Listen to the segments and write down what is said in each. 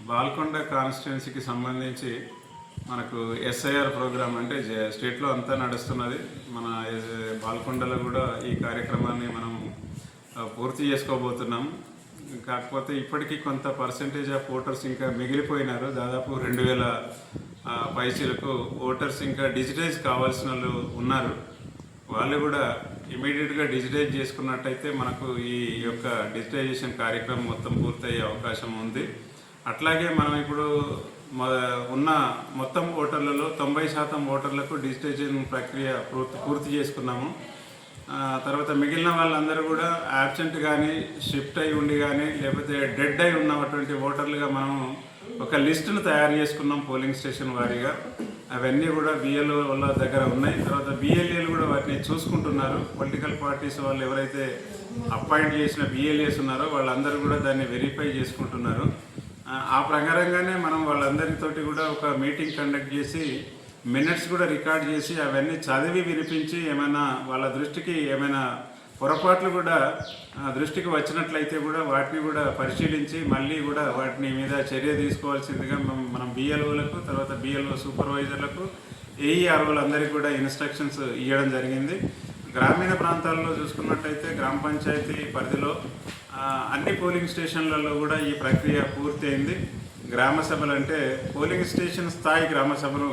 బాల్కొండ కాన్స్టిట్యున్సీకి సంబంధించి మనకు ఎస్ఐఆర్ ప్రోగ్రామ్ అంటే స్టేట్లో అంతా నడుస్తున్నది. మన బాల్కొండలో కూడా ఈ కార్యక్రమాన్ని మనం పూర్తి చేసుకోబోతున్నాం. కాకపోతే ఇప్పటికీ కొంత పర్సెంటేజ్ ఆఫ్ ఓటర్స్ ఇంకా మిగిలిపోయినారు. దాదాపు 2000 పైసలకు ఓటర్స్ ఇంకా డిజిటైజ్ కావాల్సిన వాళ్ళు ఉన్నారు. వాళ్ళు కూడా ఇమీడియట్గా డిజిటైజ్ చేసుకున్నట్టయితే మనకు ఈ యొక్క డిజిటైజేషన్ కార్యక్రమం మొత్తం పూర్తయ్యే అవకాశం ఉంది. అట్లాగే మనం ఇప్పుడు ఉన్న మొత్తం ఓటర్లలో 90% ఓటర్లకు డిజిటైజేషన్ ప్రక్రియ పూర్తి చేసుకున్నాము. తర్వాత మిగిలిన వాళ్ళందరూ కూడా యాబ్సెంట్ కానీ, షిఫ్ట్ అయి ఉండి కానీ, లేకపోతే డెడ్ అయి ఉన్నటువంటి ఓటర్లుగా మనం ఒక లిస్టును తయారు చేసుకున్నాం పోలింగ్ స్టేషన్ వారీగా. అవన్నీ కూడా బిఎల్ఓ వాళ్ళ దగ్గర ఉన్నాయి. తర్వాత బిఎల్ఏలు కూడా వాటిని చూసుకుంటున్నారు. పొలిటికల్ పార్టీస్ వాళ్ళు ఎవరైతే అపాయింట్ చేసిన బిఎల్ఏస్ ఉన్నారో వాళ్ళందరూ కూడా దాన్ని వెరిఫై చేసుకుంటున్నారు. ఆ ప్రకారంగానే మనం వాళ్ళందరితోటి కూడా ఒక మీటింగ్ కండక్ట్ చేసి మినిట్స్ కూడా రికార్డ్ చేసి అవన్నీ చదివి వినిపించి ఏమైనా వాళ్ళ దృష్టికి ఏమైనా పొరపాట్లు కూడా దృష్టికి వచ్చినట్లయితే కూడా వాటిని కూడా పరిశీలించి మళ్ళీ కూడా వాటిని మీద చర్య తీసుకోవాల్సిందిగా మనం బిఎల్ఓలకు, తర్వాత బిఎల్ఓ సూపర్వైజర్లకు, ఏఈఆర్ఓలందరికీ కూడా ఇన్స్ట్రక్షన్స్ ఇవ్వడం జరిగింది. గ్రామీణ ప్రాంతాల్లో చూసుకున్నట్టయితే గ్రామ పంచాయతీ పరిధిలో అన్ని పోలింగ్ స్టేషన్లలో కూడా ఈ ప్రక్రియ పూర్తయింది. గ్రామ సభలు అంటే పోలింగ్ స్టేషన్ స్థాయి గ్రామ సభను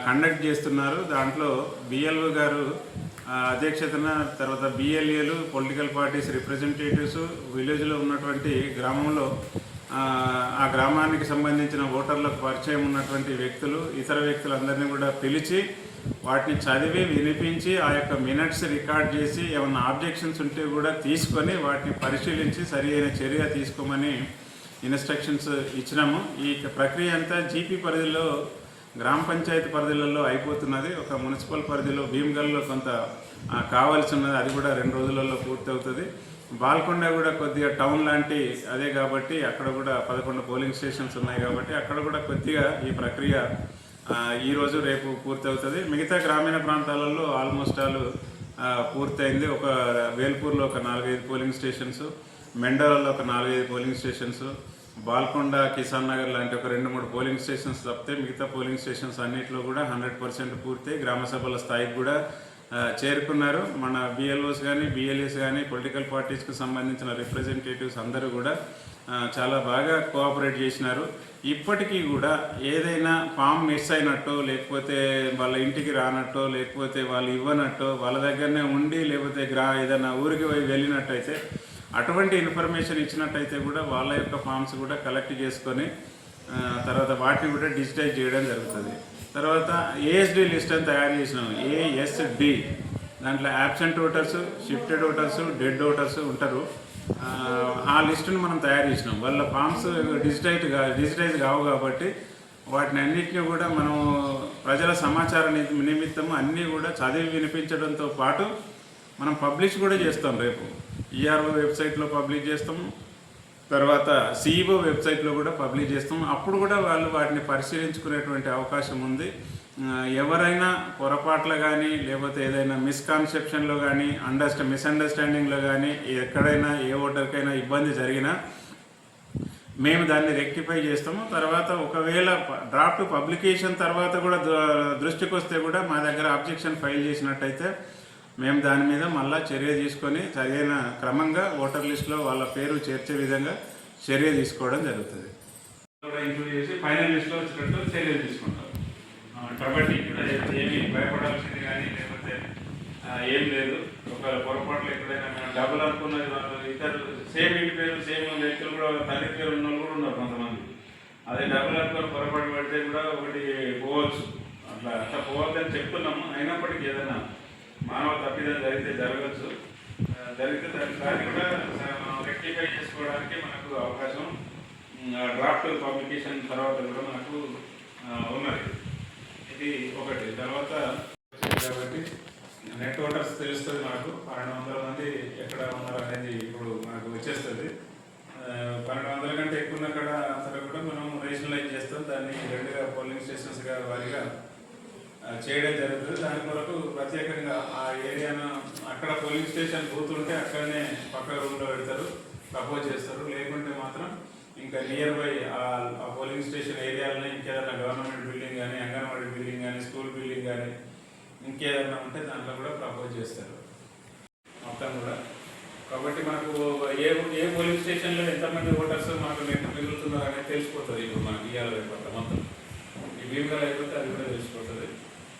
కండక్ట్ చేస్తున్నారు. దాంట్లో బిఎల్ఓ గారు అధ్యక్షతన, తర్వాత బిఎల్ఏలు, పొలిటికల్ పార్టీస్ రిప్రజెంటేటివ్స్, విలేజ్లో ఉన్నటువంటి గ్రామంలో ఆ గ్రామానికి సంబంధించిన ఓటర్లకు పరిచయం ఉన్నటువంటి వ్యక్తులు, ఇతర వ్యక్తులందరినీ కూడా పిలిచి వాటిని చదివి వినిపించి ఆ యొక్క మినిట్స్ రికార్డ్ చేసి ఏమన్నా ఆబ్జెక్షన్స్ ఉంటే కూడా తీసుకొని వాటిని పరిశీలించి సరి అయిన చర్య తీసుకోమని ఇన్స్ట్రక్షన్స్ ఇచ్చినాము. ఈ ప్రక్రియ అంతా జీపీ పరిధిలో, గ్రామ పంచాయతీ పరిధిలలో అయిపోతున్నది. ఒక మున్సిపల్ పరిధిలో భీమ్గల్లో కొంత కావాల్సి ఉన్నది, అది కూడా 2 రోజులలో పూర్తి అవుతుంది. బాల్కొండ కూడా కొద్దిగా టౌన్ లాంటి అదే కాబట్టి అక్కడ కూడా 11 పోలింగ్ స్టేషన్స్ ఉన్నాయి కాబట్టి అక్కడ కూడా కొద్దిగా ఈ ప్రక్రియ ఈరోజు రేపు పూర్తి అవుతుంది. మిగతా గ్రామీణ ప్రాంతాలలో ఆల్మోస్ట్ ఆల్ పూర్తయింది. ఒక వేల్పూర్లో ఒక 4-5 పోలింగ్ స్టేషన్స్, మెండోరాలో ఒక 4-5 పోలింగ్ స్టేషన్స్, బాల్కొండ, కిసాన్ నగర్ లాంటి ఒక 2-3 పోలింగ్ స్టేషన్స్ తప్పితే మిగతా పోలింగ్ స్టేషన్స్ అన్నింటిలో కూడా 100% పూర్తయి గ్రామ సభల స్థాయికి కూడా చేరుకున్నారు. మన బిఎల్ఓస్ కానీ, బిఎల్ఏస్ కానీ, పొలిటికల్ పార్టీస్కి సంబంధించిన రిప్రజెంటేటివ్స్ అందరూ కూడా చాలా బాగా కోఆపరేట్ చేసినారు. ఇప్పటికీ కూడా ఏదైనా ఫామ్ మిస్ అయినట్టో, లేకపోతే వాళ్ళ ఇంటికి రానట్టో, లేకపోతే వాళ్ళు ఇవ్వనట్టో, వాళ్ళ దగ్గరనే ఉండి లేకపోతే ఏదైనా ఊరికి వెళ్ళినట్టయితే అటువంటి ఇన్ఫర్మేషన్ ఇచ్చినట్టయితే కూడా వాళ్ళ యొక్క ఫామ్స్ కూడా కలెక్ట్ చేసుకొని తర్వాత వాటిని కూడా డిజిటైజ్ చేయడం జరుగుతుంది. తర్వాత ఏఎస్డి లిస్ట్ అని తయారు చేసినాం. ఏఎస్డి దాంట్లో absent voters, shifted voters, dead voters ఉంటారు. ఆ లిస్టును మనం తయారు చేసినాం. వాళ్ళ ఫామ్స్ డిజిటైజ్ కావు కాబట్టి వాటిని అన్నింటినీ కూడా మనం ప్రజల సమాచార నిమిత్తం అన్నీ కూడా చదివి వినిపించడంతో పాటు మనం పబ్లిష్ కూడా చేస్తాం. రేపు ఈఆర్ఓ వెబ్సైట్లో పబ్లిష్ చేస్తాము, తర్వాత సిఇఓ వెబ్సైట్లో కూడా పబ్లిష్ చేస్తాం. అప్పుడు కూడా వాళ్ళు వాటిని పరిశీలించుకునేటువంటి అవకాశం ఉంది. ఎవరైనా పొరపాట్లు కానీ, లేకపోతే ఏదైనా మిస్కాన్సెప్షన్లో కానీ, మిస్అండర్స్టాండింగ్లో కానీ, ఎక్కడైనా ఏ ఓటర్కైనా ఇబ్బంది జరిగినా మేము దాన్ని రెక్టిఫై చేస్తాము. తర్వాత ఒకవేళ డ్రాఫ్ట్ పబ్లికేషన్ తర్వాత కూడా దృష్టికి వస్తే కూడా మా దగ్గర అబ్జెక్షన్ ఫైల్ చేసినట్టయితే మేము దాని మీద మళ్ళీ చర్య తీసుకొని సరైన క్రమంగా ఓటర్ లిస్టులో వాళ్ళ పేరు చేర్చే విధంగా చర్య తీసుకోవడం జరుగుతుంది. ఇంక్లూడ్ చేసి ఫైనల్ లిస్టులో వచ్చేటట్టు చర్యలు తీసుకుంటాం. కాబట్టి ఇక్కడ ఏమి భయపడాల్సింది కానీ లేకపోతే ఏం లేదు. ఒక పొరపాట్లు ఎక్కడైనా మేము డబ్బులు అనుకున్నది వాళ్ళు ఇతరు సేమ్ ఇంటి పేరు, సేమ్ వ్యక్తులు కూడా తల్లి పేరు ఉన్న వాళ్ళు కూడా ఉన్నారు కొంతమంది. అదే డబ్బులు అనుకుని పొరపాటు పడితే కూడా ఒకటి పోవచ్చు. అట్లా పోవద్దని చెప్తున్నాము. అయినప్పటికీ ఏదైనా మానవ తప్పిదం జరగచ్చు. జరిగితే దాన్ని కూడా మనం రెక్టిఫై చేసుకోవడానికి మనకు అవకాశం డ్రాఫ్ట్ పబ్లికేషన్ తర్వాత కూడా మనకు ఉన్నది. ఇది ఒకటి. తర్వాత కాబట్టి నెట్ ఓటర్స్ తెలుస్తుంది మనకు. 1200 మంది ఎక్కడ ఉన్నారు అనేది ఇప్పుడు మనకు వచ్చేస్తుంది. 1200 కంటే ఎక్కువ ఉన్న కాడ అంతా కూడా మనం రేషనలైజ్ చేస్తాం. దాన్ని 2గా పోలింగ్ స్టేషన్స్గా వారిగా చేయడం జరుగుతుంది. దాని కొరకు ప్రత్యేకంగా ఆ ఏరియాను అక్కడ పోలింగ్ స్టేషన్ బూత్ ఉంటే అక్కడనే పక్క రూమ్లో పెడతారు, ప్రపోజ్ చేస్తారు. లేకుంటే మాత్రం ఇంకా నియర్ బై ఆ పోలింగ్ స్టేషన్ ఏరియాలోనే ఇంకేదైనా గవర్నమెంట్ బిల్డింగ్ కానీ, అంగన్వాడీ బిల్డింగ్ కానీ, స్కూల్ బిల్డింగ్ కానీ ఇంకేదైనా ఉంటే దాంట్లో కూడా ప్రపోజ్ చేస్తారు మొత్తం కూడా. కాబట్టి మనకు ఏ పోలింగ్ స్టేషన్లో ఎంతమంది ఓటర్స్ మనకు మిగులుతున్నారు అనేది తెలిసిపోతుంది. ఇప్పుడు మనకి ఇవాళ రేపట్ల మొత్తం ఈ భీమగల్ అయిపోతే అది కూడా తెలిసిపోతుంది.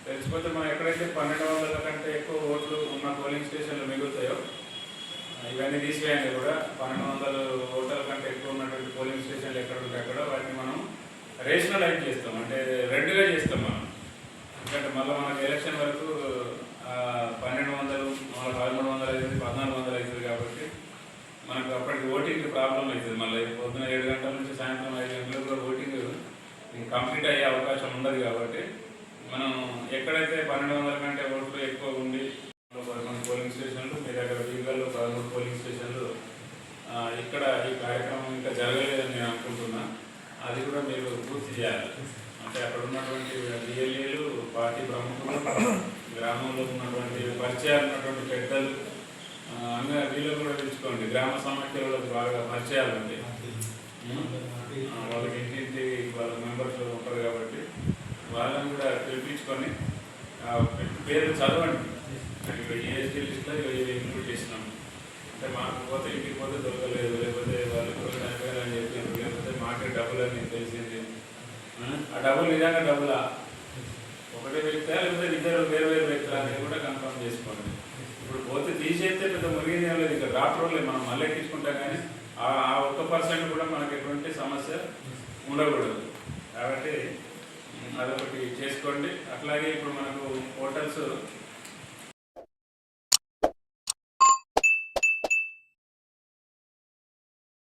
తెలిసిపోతే మనం ఎక్కడైతే 1200 కంటే ఎక్కువ ఓట్లు ఉన్న పోలింగ్ స్టేషన్లు మిగులుతాయో ఇవన్నీ తీసివేయండి కూడా. 1200 ఓటర్ల కంటే ఎక్కువ ఉన్నటువంటి పోలింగ్ స్టేషన్లు ఎక్కడ ఉంటే అక్కడ వాటిని మనం రేషనలైజ్ చేస్తాం, అంటే రెడ్గా చేస్తాం మనం. ఎందుకంటే మళ్ళీ మనకు ఎలక్షన్ వరకు 1200 1300 అవుతుంది, 1400 అవుతుంది. కాబట్టి మనకు అప్పటికి ఓటింగ్ ప్రాబ్లం అవుతుంది. మళ్ళీ పొద్దున 7 గంటల నుంచి సాయంత్రం 5 గంటలకు కూడా ఓటింగ్ కంప్లీట్ అయ్యే అవకాశం ఉండదు. కాబట్టి మనం ఎక్కడైతే 1200 కంటే ఓట్లు ఎక్కువ ఉండి 11 పోలింగ్ స్టేషన్లు, మీ దగ్గర వీగల్లో 13 పోలింగ్ స్టేషన్లు, ఇక్కడ ఈ కార్యక్రమం ఇంకా జరగలేదని నేను అనుకుంటున్నా. అది కూడా మీరు పూర్తి చేయాలి. అంటే అక్కడ ఉన్నటువంటి డిఎల్ఏలు, పార్టీ ప్రముఖులు, గ్రామంలో ఉన్నటువంటి పరిచయాలు ఉన్నటువంటి పెద్దలు వీళ్ళు కూడా పిలుచుకోండి. గ్రామ సమాఖ్యలకు బాగా పరిచయాలు ఉంటాయి. వాళ్ళకి ఇంటింటి వాళ్ళ మెంబర్స్ ఉంటారు కాబట్టి వాళ్ళని కూడా పిలిపించుకొని పేర్లు చదవండి. ఏఎస్డీ లిస్ట్లో ఇంక్లూడ్ చేసినాం. అంటే మాకు పోతే ఇంటికి పోతే దొరకలేదు, లేకపోతే వాళ్ళు చనిపోయారని చెప్పారు, లేకపోతే మాకే డబ్బులు అని తెలిసింది. ఆ డబ్బులు నిజంగా డబ్బులా, ఒకటే వ్యక్తి లేకపోతే ఇద్దరు వేరు వేరు వ్యక్తులు అనేది కూడా కన్ఫర్మ్ చేసుకోండి. ఇప్పుడు పోతే తీసేస్తే పెద్ద మురిగింది ఏం లేదు. ఇక్కడ డ్రాఫ్ట్ రోడ్లే మనం మళ్ళీ ఎక్కించుకుంటాం, కానీ ఆ 1% కూడా మనకు ఎటువంటి సమస్య ఉండకూడదు. కాబట్టి అదొకటి చేసుకోండి. అట్లాగే ఇప్పుడు మనకు హోటల్స్